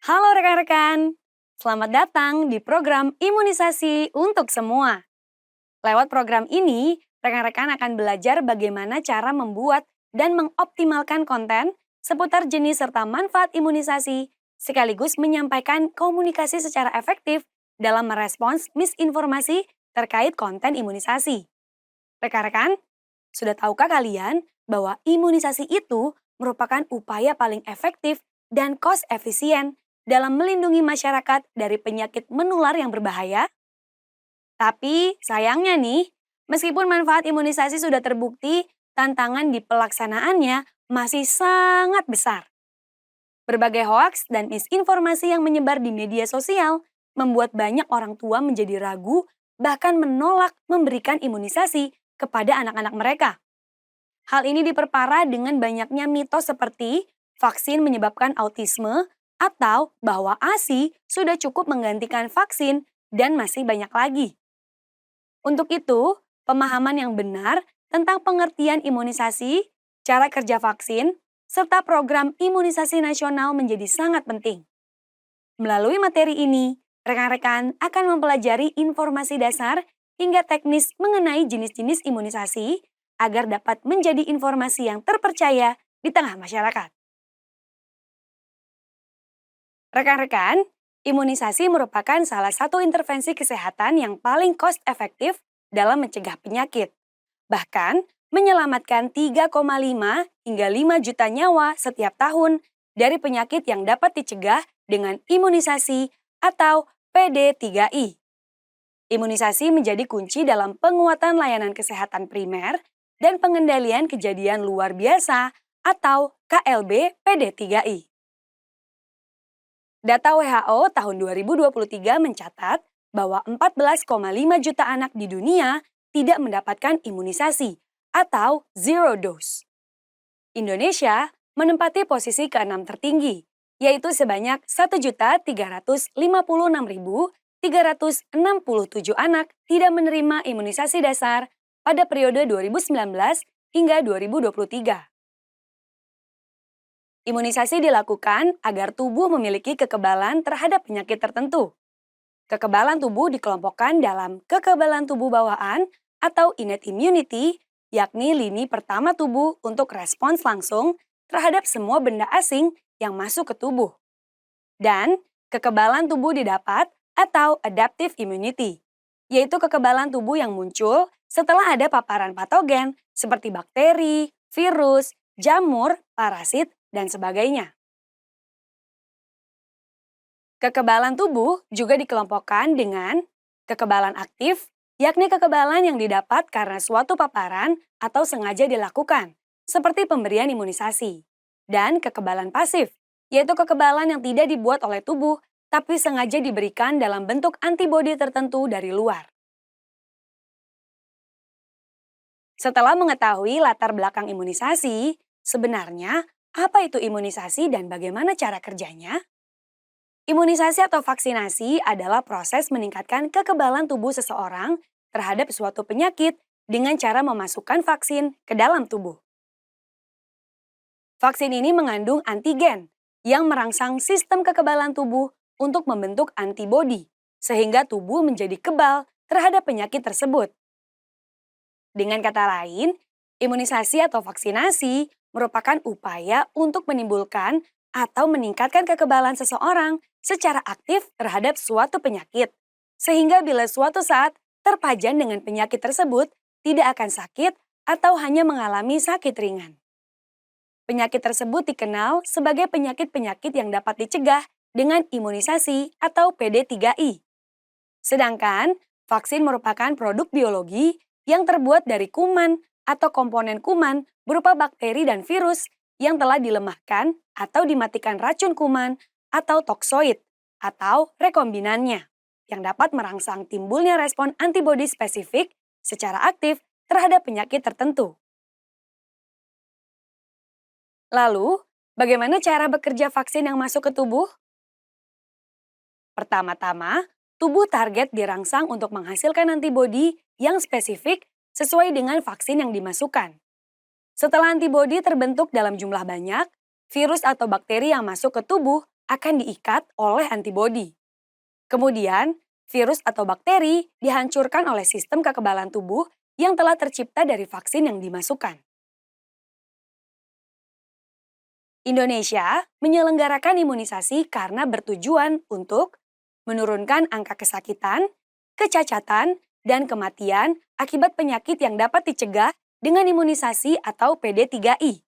Halo rekan-rekan, selamat datang di program imunisasi untuk semua. Lewat program ini, rekan-rekan akan belajar bagaimana cara membuat dan mengoptimalkan konten seputar jenis serta manfaat imunisasi, sekaligus menyampaikan komunikasi secara efektif dalam merespons misinformasi terkait konten imunisasi. Rekan-rekan, sudah tahukah kalian bahwa imunisasi itu merupakan upaya paling efektif dan cost efisien dalam melindungi masyarakat dari penyakit menular yang berbahaya? Tapi sayangnya nih, meskipun manfaat imunisasi sudah terbukti, tantangan di pelaksanaannya masih sangat besar. Berbagai hoaks dan misinformasi yang menyebar di media sosial membuat banyak orang tua menjadi ragu bahkan menolak memberikan imunisasi kepada anak-anak mereka. Hal ini diperparah dengan banyaknya mitos seperti vaksin menyebabkan autisme atau bahwa ASI sudah cukup menggantikan vaksin dan masih banyak lagi. Untuk itu, pemahaman yang benar tentang pengertian imunisasi, cara kerja vaksin, serta program imunisasi nasional menjadi sangat penting. Melalui materi ini, rekan-rekan akan mempelajari informasi dasar hingga teknis mengenai jenis-jenis imunisasi agar dapat menjadi informasi yang terpercaya di tengah masyarakat. Rekan-rekan, imunisasi merupakan salah satu intervensi kesehatan yang paling cost efektif dalam mencegah penyakit. Bahkan, menyelamatkan 3,5 hingga 5 juta nyawa setiap tahun dari penyakit yang dapat dicegah dengan imunisasi atau PD3I. Imunisasi menjadi kunci dalam penguatan layanan kesehatan primer dan pengendalian kejadian luar biasa atau KLB PD3I. Data WHO tahun 2023 mencatat bahwa 14,5 juta anak di dunia tidak mendapatkan imunisasi atau zero dose. Indonesia menempati posisi ke-6 tertinggi, yaitu sebanyak 1.356.367 anak tidak menerima imunisasi dasar pada periode 2019 hingga 2023. Imunisasi dilakukan agar tubuh memiliki kekebalan terhadap penyakit tertentu. Kekebalan tubuh dikelompokkan dalam kekebalan tubuh bawaan atau innate immunity, yakni lini pertama tubuh untuk respons langsung terhadap semua benda asing yang masuk ke tubuh. Dan kekebalan tubuh didapat atau adaptive immunity, yaitu kekebalan tubuh yang muncul setelah ada paparan patogen seperti bakteri, virus, jamur, parasit, dan sebagainya. Kekebalan tubuh juga dikelompokkan dengan kekebalan aktif, yakni kekebalan yang didapat karena suatu paparan atau sengaja dilakukan, seperti pemberian imunisasi. Dan kekebalan pasif, yaitu kekebalan yang tidak dibuat oleh tubuh, tapi sengaja diberikan dalam bentuk antibodi tertentu dari luar. Setelah mengetahui latar belakang imunisasi, sebenarnya apa itu imunisasi dan bagaimana cara kerjanya? Imunisasi atau vaksinasi adalah proses meningkatkan kekebalan tubuh seseorang terhadap suatu penyakit dengan cara memasukkan vaksin ke dalam tubuh. Vaksin ini mengandung antigen yang merangsang sistem kekebalan tubuh untuk membentuk antibodi, sehingga tubuh menjadi kebal terhadap penyakit tersebut. Dengan kata lain, imunisasi atau vaksinasi merupakan upaya untuk menimbulkan atau meningkatkan kekebalan seseorang secara aktif terhadap suatu penyakit. Sehingga bila suatu saat terpajan dengan penyakit tersebut, tidak akan sakit atau hanya mengalami sakit ringan. Penyakit tersebut dikenal sebagai penyakit-penyakit yang dapat dicegah dengan imunisasi atau PD3I. Sedangkan, vaksin merupakan produk biologi yang terbuat dari kuman atau komponen kuman berupa bakteri dan virus yang telah dilemahkan atau dimatikan racun kuman atau toksoid atau rekombinannya yang dapat merangsang timbulnya respon antibodi spesifik secara aktif terhadap penyakit tertentu. Lalu, bagaimana cara bekerja vaksin yang masuk ke tubuh? Pertama-tama, tubuh target dirangsang untuk menghasilkan antibodi yang spesifik sesuai dengan vaksin yang dimasukkan. Setelah antibodi terbentuk dalam jumlah banyak, virus atau bakteri yang masuk ke tubuh akan diikat oleh antibodi. Kemudian, virus atau bakteri dihancurkan oleh sistem kekebalan tubuh yang telah tercipta dari vaksin yang dimasukkan. Indonesia menyelenggarakan imunisasi karena bertujuan untuk menurunkan angka kesakitan, kecacatan, dan kematian akibat penyakit yang dapat dicegah dengan imunisasi atau PD3I,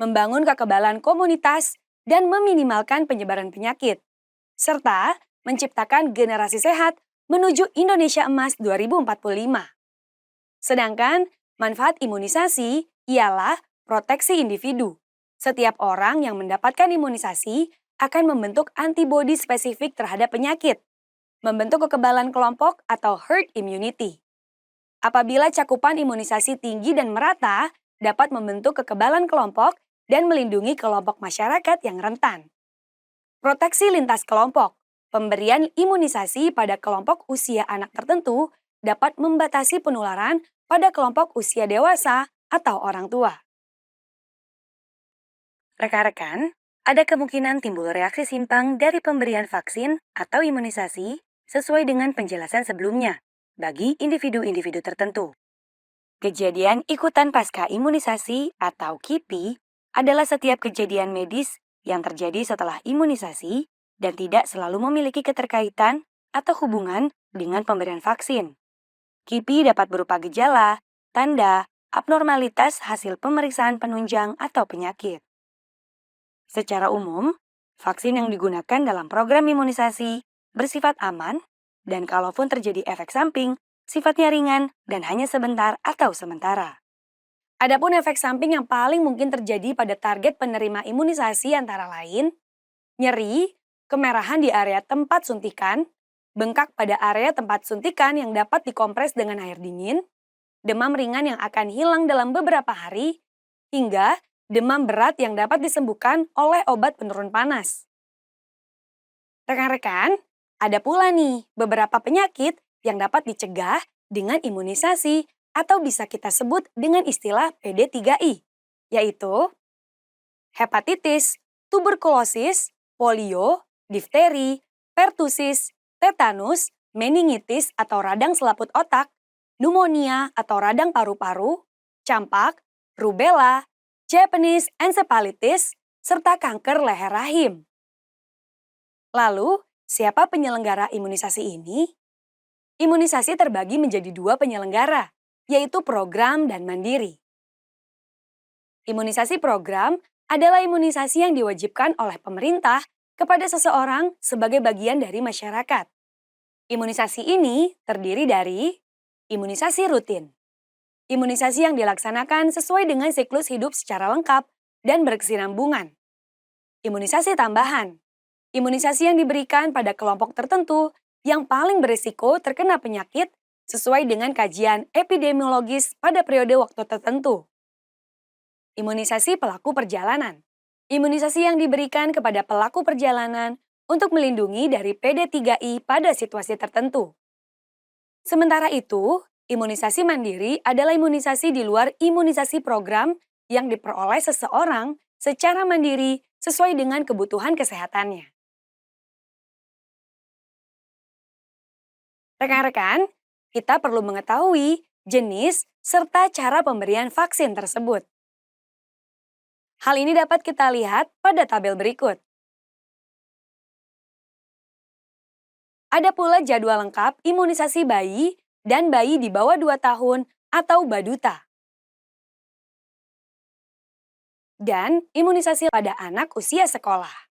membangun kekebalan komunitas, dan meminimalkan penyebaran penyakit, serta menciptakan generasi sehat menuju Indonesia Emas 2045. Sedangkan manfaat imunisasi ialah proteksi individu. Setiap orang yang mendapatkan imunisasi akan membentuk antibodi spesifik terhadap penyakit, membentuk kekebalan kelompok atau herd immunity. Apabila cakupan imunisasi tinggi dan merata, dapat membentuk kekebalan kelompok dan melindungi kelompok masyarakat yang rentan. Proteksi lintas kelompok. Pemberian imunisasi pada kelompok usia anak tertentu dapat membatasi penularan pada kelompok usia dewasa atau orang tua. Rekan-rekan, ada kemungkinan timbul reaksi simpang dari pemberian vaksin atau imunisasi sesuai dengan penjelasan sebelumnya bagi individu-individu tertentu. Kejadian ikutan pasca imunisasi atau KIPI adalah setiap kejadian medis yang terjadi setelah imunisasi dan tidak selalu memiliki keterkaitan atau hubungan dengan pemberian vaksin. KIPI dapat berupa gejala, tanda, abnormalitas hasil pemeriksaan penunjang atau penyakit. Secara umum, vaksin yang digunakan dalam program imunisasi bersifat aman dan kalaupun terjadi efek samping, sifatnya ringan dan hanya sebentar atau sementara. Adapun efek samping yang paling mungkin terjadi pada target penerima imunisasi antara lain, nyeri, kemerahan di area tempat suntikan, bengkak pada area tempat suntikan yang dapat dikompres dengan air dingin, demam ringan yang akan hilang dalam beberapa hari, hingga demam berat yang dapat disembuhkan oleh obat penurun panas. Rekan-rekan, ada pula nih beberapa penyakit yang dapat dicegah dengan imunisasi atau bisa kita sebut dengan istilah PD3I, yaitu hepatitis, tuberkulosis, polio, difteri, pertusis, tetanus, meningitis atau radang selaput otak, pneumonia atau radang paru-paru, campak, rubella, Japanese encephalitis, serta kanker leher rahim. Lalu, siapa penyelenggara imunisasi ini? Imunisasi terbagi menjadi dua penyelenggara, yaitu program dan mandiri. Imunisasi program adalah imunisasi yang diwajibkan oleh pemerintah kepada seseorang sebagai bagian dari masyarakat. Imunisasi ini terdiri dari imunisasi rutin. Imunisasi yang dilaksanakan sesuai dengan siklus hidup secara lengkap dan berkesinambungan. Imunisasi tambahan. Imunisasi yang diberikan pada kelompok tertentu yang paling berisiko terkena penyakit sesuai dengan kajian epidemiologis pada periode waktu tertentu. Imunisasi pelaku perjalanan. Imunisasi yang diberikan kepada pelaku perjalanan untuk melindungi dari PD3I pada situasi tertentu. Sementara itu, imunisasi mandiri adalah imunisasi di luar imunisasi program yang diperoleh seseorang secara mandiri sesuai dengan kebutuhan kesehatannya. Rekan-rekan, kita perlu mengetahui jenis serta cara pemberian vaksin tersebut. Hal ini dapat kita lihat pada tabel berikut. Ada pula jadwal lengkap imunisasi bayi dan bayi di bawah 2 tahun atau baduta. Dan imunisasi pada anak usia sekolah.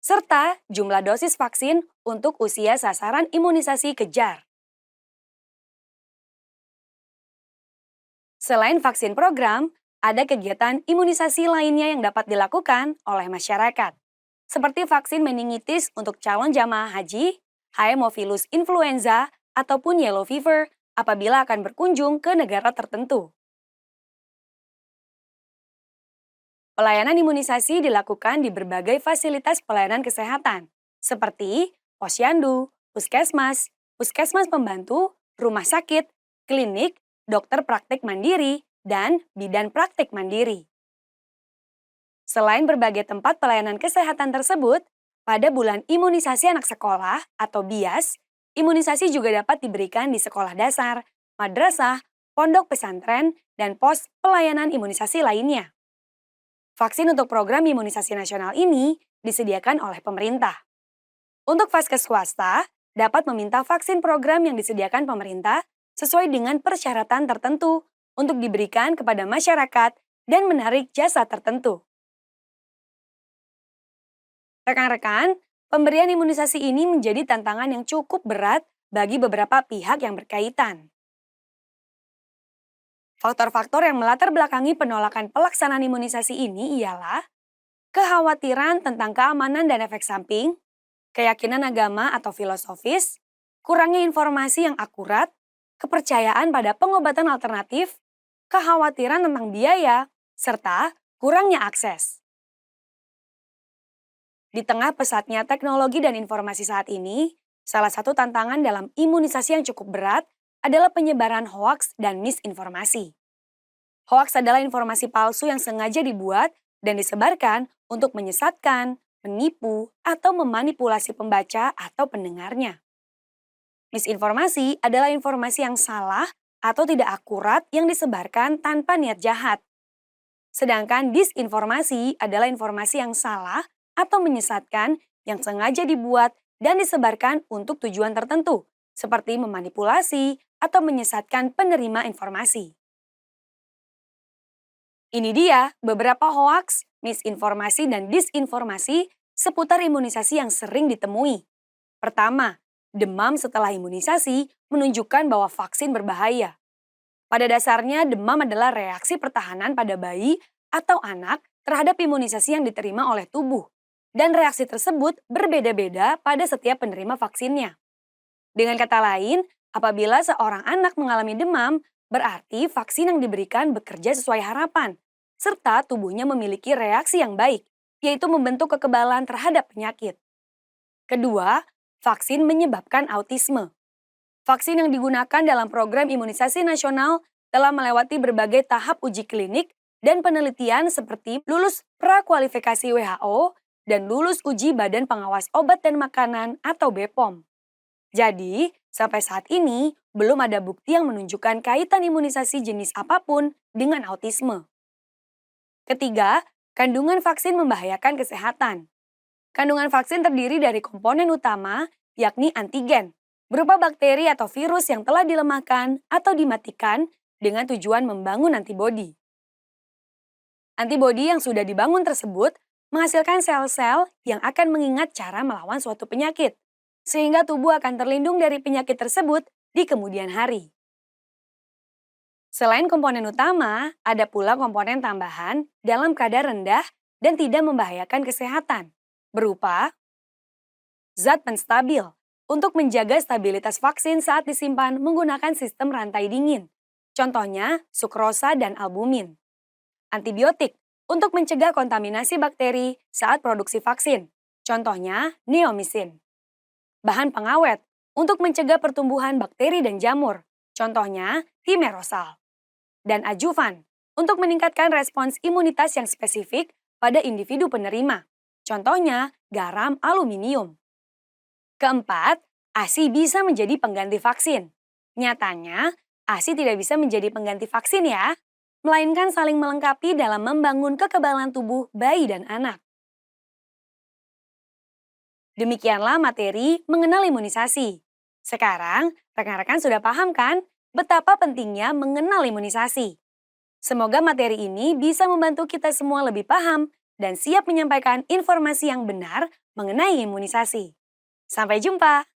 Serta jumlah dosis vaksin untuk usia sasaran imunisasi kejar. Selain vaksin program, ada kegiatan imunisasi lainnya yang dapat dilakukan oleh masyarakat, seperti vaksin meningitis untuk calon jamaah haji, Haemophilus influenza, ataupun yellow fever apabila akan berkunjung ke negara tertentu. Pelayanan imunisasi dilakukan di berbagai fasilitas pelayanan kesehatan, seperti posyandu, puskesmas, puskesmas pembantu, rumah sakit, klinik, dokter praktik mandiri, dan bidan praktik mandiri. Selain berbagai tempat pelayanan kesehatan tersebut, pada bulan imunisasi anak sekolah atau BIAS, imunisasi juga dapat diberikan di sekolah dasar, madrasah, pondok pesantren, dan pos pelayanan imunisasi lainnya. Vaksin untuk program imunisasi nasional ini disediakan oleh pemerintah. Untuk vaskes swasta, dapat meminta vaksin program yang disediakan pemerintah sesuai dengan persyaratan tertentu untuk diberikan kepada masyarakat dan menarik jasa tertentu. Rekan-rekan, pemberian imunisasi ini menjadi tantangan yang cukup berat bagi beberapa pihak yang berkaitan. Faktor-faktor yang melatar belakangi penolakan pelaksanaan imunisasi ini ialah kekhawatiran tentang keamanan dan efek samping, keyakinan agama atau filosofis, kurangnya informasi yang akurat, kepercayaan pada pengobatan alternatif, kekhawatiran tentang biaya, serta kurangnya akses. Di tengah pesatnya teknologi dan informasi saat ini, salah satu tantangan dalam imunisasi yang cukup berat adalah penyebaran hoaks dan misinformasi. Hoaks adalah informasi palsu yang sengaja dibuat dan disebarkan untuk menyesatkan, menipu, atau memanipulasi pembaca atau pendengarnya. Misinformasi adalah informasi yang salah atau tidak akurat yang disebarkan tanpa niat jahat. Sedangkan disinformasi adalah informasi yang salah atau menyesatkan yang sengaja dibuat dan disebarkan untuk tujuan tertentu, seperti memanipulasi atau menyesatkan penerima informasi. Ini dia beberapa hoaks, misinformasi, dan disinformasi seputar imunisasi yang sering ditemui. Pertama, demam setelah imunisasi menunjukkan bahwa vaksin berbahaya. Pada dasarnya, demam adalah reaksi pertahanan pada bayi atau anak terhadap imunisasi yang diterima oleh tubuh. Dan reaksi tersebut berbeda-beda pada setiap penerima vaksinnya. Dengan kata lain, apabila seorang anak mengalami demam, berarti vaksin yang diberikan bekerja sesuai harapan, serta tubuhnya memiliki reaksi yang baik, yaitu membentuk kekebalan terhadap penyakit. Kedua, vaksin menyebabkan autisme. Vaksin yang digunakan dalam program imunisasi nasional telah melewati berbagai tahap uji klinik dan penelitian seperti lulus prakualifikasi WHO dan lulus uji Badan Pengawas Obat dan Makanan atau BPOM. Jadi, sampai saat ini belum ada bukti yang menunjukkan kaitan imunisasi jenis apapun dengan autisme. Ketiga, kandungan vaksin membahayakan kesehatan. Kandungan vaksin terdiri dari komponen utama, yakni antigen, berupa bakteri atau virus yang telah dilemahkan atau dimatikan dengan tujuan membangun antibodi. Antibodi yang sudah dibangun tersebut menghasilkan sel-sel yang akan mengingat cara melawan suatu penyakit, sehingga tubuh akan terlindung dari penyakit tersebut di kemudian hari. Selain komponen utama, ada pula komponen tambahan dalam kadar rendah dan tidak membahayakan kesehatan, berupa zat penstabil untuk menjaga stabilitas vaksin saat disimpan menggunakan sistem rantai dingin, contohnya sukrosa dan albumin. Antibiotik untuk mencegah kontaminasi bakteri saat produksi vaksin, contohnya neomisin. Bahan pengawet untuk mencegah pertumbuhan bakteri dan jamur, contohnya thimerosal. Dan adjuvan untuk meningkatkan respons imunitas yang spesifik pada individu penerima, contohnya garam aluminium. Keempat, ASI bisa menjadi pengganti vaksin. Nyatanya, ASI tidak bisa menjadi pengganti vaksin ya, melainkan saling melengkapi dalam membangun kekebalan tubuh bayi dan anak. Demikianlah materi mengenal imunisasi. Sekarang, rekan-rekan sudah paham kan betapa pentingnya mengenal imunisasi? Semoga materi ini bisa membantu kita semua lebih paham dan siap menyampaikan informasi yang benar mengenai imunisasi. Sampai jumpa!